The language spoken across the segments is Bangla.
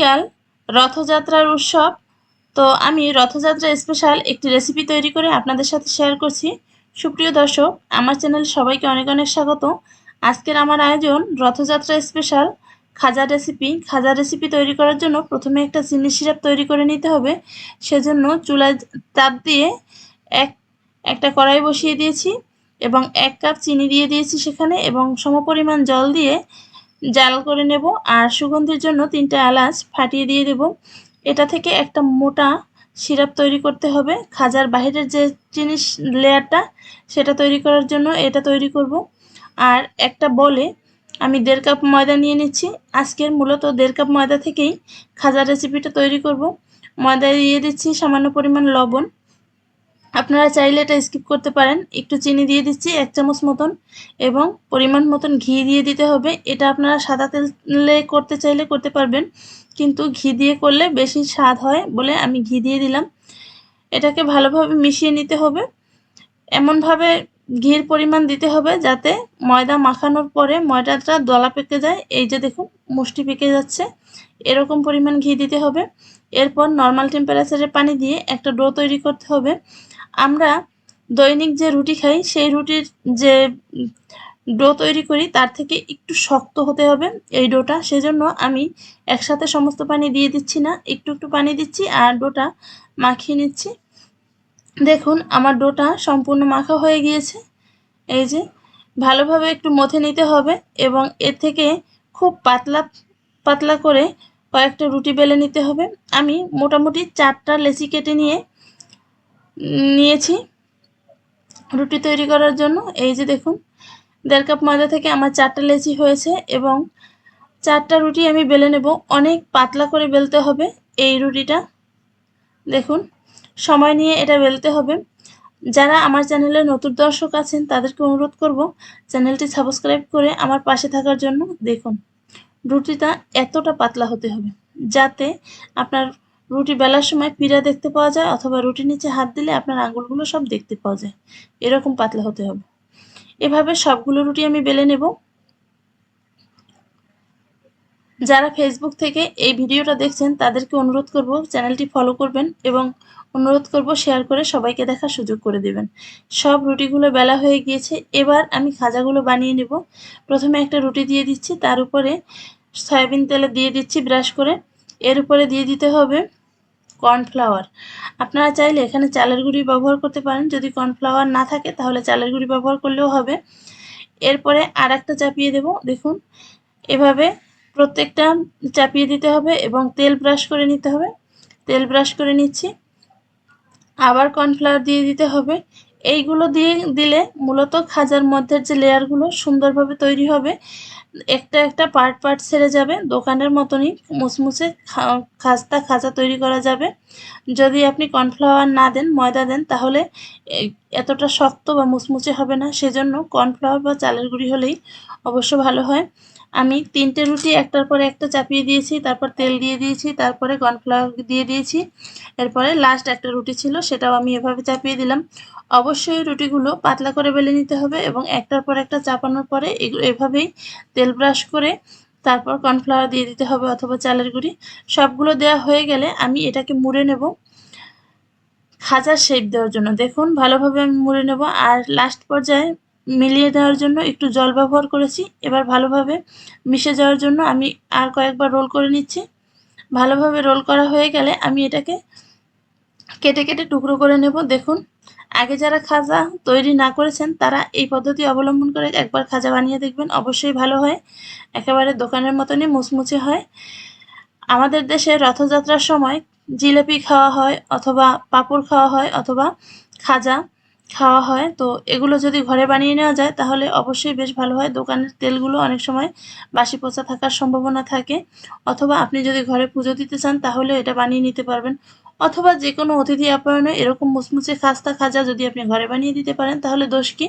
কাল রথযাত্রার উৎসব। তো আমি রথযাত্রা স্পেশাল একটি রেসিপি তৈরি করে আপনাদের সাথে শেয়ার করছি। সুপ্রিয় দর্শক, আমার চ্যানেল সবাইকে অনেক অনেক স্বাগত। আজকের আমার আয়োজন রথযাত্রা স্পেশাল খাজা রেসিপি তৈরি করার জন্য প্রথমে একটা চিনি সিরাপ তৈরি করে নিতে হবে। সেজন্য চুলায় তাপ দিয়ে একটা কড়াই বসিয়ে দিয়েছি এবং 1 কাপ চিনি দিয়ে দিয়েছি সেখানে, এবং সমপরিমাণ জল দিয়ে জাল করে নেব। আর সুগন্ধির জন্য 3টা এলাচ ফাটিয়ে দিয়ে দেব। এটা থেকে একটা মোটা সিরাপ তৈরি করতে হবে। খাজার বাহিরের যে জিনিস লেয়ারটা, সেটা তৈরি করার জন্য এটা তৈরি করব। আর একটা বলে আমি 1.5 কাপ ময়দা নিয়ে নিচ্ছি। আজকের মূলত 1.5 কাপ ময়দা থেকেই খাজার রেসিপিটা তৈরি করব। ময়দা দিয়ে দিচ্ছি সামান্য পরিমাণ লবণ, আপনারা চাইলে এটা স্কিপ করতে পারেন। একটু চিনি দিয়ে দিচ্ছি 1 চামচ মতন, এবং পরিমাণ মতন ঘি দিয়ে দিতে হবে। এটা আপনারা সাদা তেলে করতে চাইলে করতে পারবেন, কিন্তু ঘি দিয়ে করলে বেশি স্বাদ হয় বলে আমি ঘি দিয়ে দিলাম। এটাকে ভালোভাবে মিশিয়ে নিতে হবে। এমনভাবে ঘির পরিমাণ দিতে হবে যাতে ময়দা মাখানোর পরে ময়দাটা দলা পেকে যায়। এই যে দেখুন, মুষ্টি পেকে যাচ্ছে, এরকম পরিমাণ ঘি দিতে হবে। এরপর নর্মাল টেম্পারেচারে পানি দিয়ে একটা ডো তৈরি করতে হবে। আমরা দৈনিক যে রুটি খাই, সেই রুটির যে ডো তৈরি করি তার থেকে একটু শক্ত হতে হবে এই ডোটা। সেজন্য আমি একসাথে সমস্ত পানি দিয়ে দিচ্ছি না, একটু একটু পানি দিচ্ছি আর ডোটা মাখিয়ে নিচ্ছি। দেখুন আমার ডোটা সম্পূর্ণ মাখা হয়ে গিয়েছে। এই যে ভালোভাবে একটু মথে নিতে হবে, এবং এর থেকে খুব পাতলা পাতলা করে কয়েকটা রুটি বেলে নিতে হবে। আমি মোটামুটি 4টা লেচি কেটে নিয়েছি রুটি তৈরি করার জন্য। এই যে দেখুন, 1.5 কাপ ময়দা থেকে আমার 4টা লেচি হয়েছে, এবং 4টা রুটি আমি বেলে নেব। অনেক পাতলা করে বেলতে হবে এই রুটিটা। দেখুন, সময় নিয়ে এটা বেলতে হবে। যারা আমার চ্যানেলে নতুন দর্শক আছেন তাদেরকে অনুরোধ করব চ্যানেলটি সাবস্ক্রাইব করে আমার পাশে থাকার জন্য। দেখুন, রুটিটা এতটা পাতলা হতে হবে যাতে আপনার রুটি বেলার সময় পিড়া দেখতে পাওয়া যায়, অথবা রুটির নিচে হাত দিলে আপনার আঙুলগুলো সব দেখতে পাওয়া যায়। এরকম পাতলা হতে হবে। এভাবে সবগুলো রুটি আমি বেলে নেব। যারা ফেসবুক থেকে এই ভিডিওটা দেখছেন তাদেরকে অনুরোধ করব চ্যানেলটি ফলো করবেন, এবং অনুরোধ করব শেয়ার করে সবাইকে দেখার সুযোগ করে দেবেন। সব রুটিগুলো বেলা হয়ে গিয়েছে। এবার আমি খাজাগুলো বানিয়ে নেব। প্রথমে একটা রুটি দিয়ে দিচ্ছি, তার উপরে সয়াবিন তেলে দিয়ে দিচ্ছি ব্রাশ করে। এর উপরে দিয়ে দিতে হবে কর্নফ্লাওয়ার। আপনারা চাইলে এখানে চালের গুঁড়ি ব্যবহার করতে পারেন। যদি কর্নফ্লাওয়ার না থাকে তাহলে চালের গুঁড়ি ব্যবহার করলেও হবে। এরপরে আর একটা চাপিয়ে দেব। দেখুন, এভাবে প্রত্যেকটা চাপিয়ে দিতে হবে এবং তেল ব্রাশ করে নিতে হবে। তেল ব্রাশ করে নিচ্ছি, আবার কর্নফ্লাওয়ার দিয়ে দিতে হবে। এইগুলো দিয়ে দিলে মূলত খাজার মধ্যের যে লেয়ারগুলো সুন্দরভাবে তৈরি হবে। একটা একটা পার্ট ছেড়ে যাবে, দোকানের মতনই মুচমুচে খাজা তৈরি করা যাবে। যদি আপনি কর্নফ্লাওয়ার না দেন, ময়দা দেন, তাহলে এতটা শক্ত বা মুচমুচে হবে না। সেজন্য কর্নফ্লাওয়ার বা চালের গুঁড়ি হলেই অবশ্য ভালো হয়। আমি 3টে রুটি একটার পরে একটা চাপিয়ে দিয়েছি, তারপর তেল দিয়ে দিয়েছি, তারপরে কর্নফ্লাওয়ার দিয়ে দিয়েছি। এরপরে লাস্ট একটা রুটি ছিল, সেটাও আমি এভাবে চাপিয়ে দিলাম। অবশ্যই রুটিগুলো পাতলা করে বেলে নিতে হবে, এবং একটার পর একটা চাপানোর পরে এভাবেই তেল ব্রাশ করে তারপর কর্নফ্লাওয়ার দিয়ে দিতে হবে, অথবা চালের গুঁড়ি। সবগুলো দেওয়া হয়ে গেলে আমি এটাকে মুড়ে নেব খাজার শেপ দেওয়ার জন্য। দেখুন, ভালোভাবে আমি মুড়ে নেব। আর লাস্ট পর্যায়ে মিলিয়ে দেওয়ার জন্য একটু জল ব্যবহার করেছি। এবার ভালোভাবে মিশে যাওয়ার জন্য আমি আর কয়েকবার রোল করে নিচ্ছি। ভালোভাবে রোল করা হয়ে গেলে আমি এটাকে কেটে কেটে টুকরো করে নেব। দেখুন, আগে যারা খাজা তৈরি না করেছেন তারা এই পদ্ধতি অবলম্বন করে একবার খাজা বানিয়ে দেখবেন, অবশ্যই ভালো হয়। একেবারে দোকানের মতনই মুচমুচে হয়। আমাদের দেশে রথযাত্রার সময় জিলাপি খাওয়া হয়, অথবা পাঁপড় খাওয়া হয়, অথবা খাজা খাওয়া হয়। তো এগুলো যদি ঘরে বানিয়ে নেওয়া যায় তাহলে অবশ্যই বেশ ভালো হয়। দোকানের তেলগুলো অনেক সময় বাসি পচা থাকার সম্ভাবনা থাকে। অথবা আপনি যদি ঘরে পুজো দিতে চান তাহলে এটা বানিয়ে নিতে পারবেন। অথবা যে কোনো অতিথি আপ্যায়নে এরকম মুচমুচে খাস্তা খাজা যদি আপনি ঘরে বানিয়ে দিতে পারেন তাহলে দোষ কি।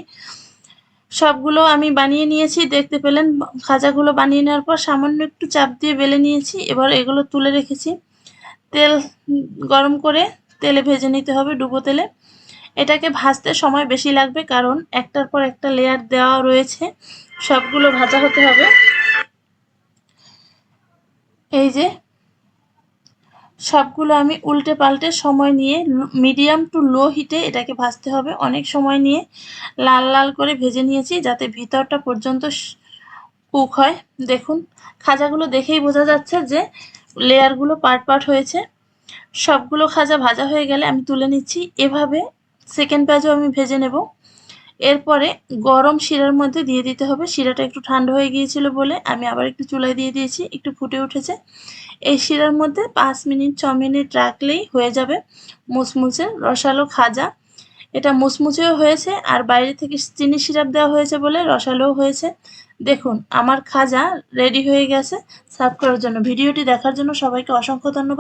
সবগুলো আমি বানিয়ে নিয়েছি, দেখতে পেলেন। খাজাগুলো বানিয়ে নেওয়ার পর সামান্য একটু চাপ দিয়ে বেলে নিয়েছি। এবার এগুলো তুলে রেখেছি। তেল গরম করে তেলে ভেজে নিতে হবে, ডুবো তেলে। এটাকে ভাজতে সময় বেশি লাগবে, কারণ একটার পর একটা লেয়ার দেওয়া রয়েছে, সবগুলো ভাজা হতে হবে। এই যে সবগুলো আমি উল্টে পাল্টে সময় নিয়ে মিডিয়াম টু লো হিটে এটাকে ভাজতে হবে। অনেক সময় নিয়ে লাল লাল করে ভেজে নিয়েছি যাতে ভিতরটা পর্যন্ত কুক হয়। দেখুন খাজাগুলো দেখেই বোঝা যাচ্ছে যে লেয়ারগুলো পার্ট পার্ট হয়েছে। সবগুলো খাজা ভাজা হয়ে গেলে আমি তুলে নিচ্ছি। এভাবে সেকেন্ড ব্যাচও আমি ভেজে নেব। এরপরে গরম শিরার মধ্যে দিয়ে দিতে হবে। শিরাটা একটু ঠান্ডা হয়ে গিয়েছিল বলে আমি আবার একটু চুলায় দিয়ে দিয়েছি, একটু ফুটে উঠেছে। এই শিরার মধ্যে 5 মিনিট 6 মিনিট রাখলেই হয়ে যাবে মুচমুচে রসালো খাজা। এটা মুচমুচেও হয়েছে আর বাইরে থেকে চিনি সিরাপ দেওয়া হয়েছে বলে রসালোও হয়েছে। দেখুন আমার খাজা রেডি হয়ে গেছে সার্ভ করার জন্য। ভিডিওটি দেখার জন্য সবাইকে অসংখ্য ধন্যবাদ।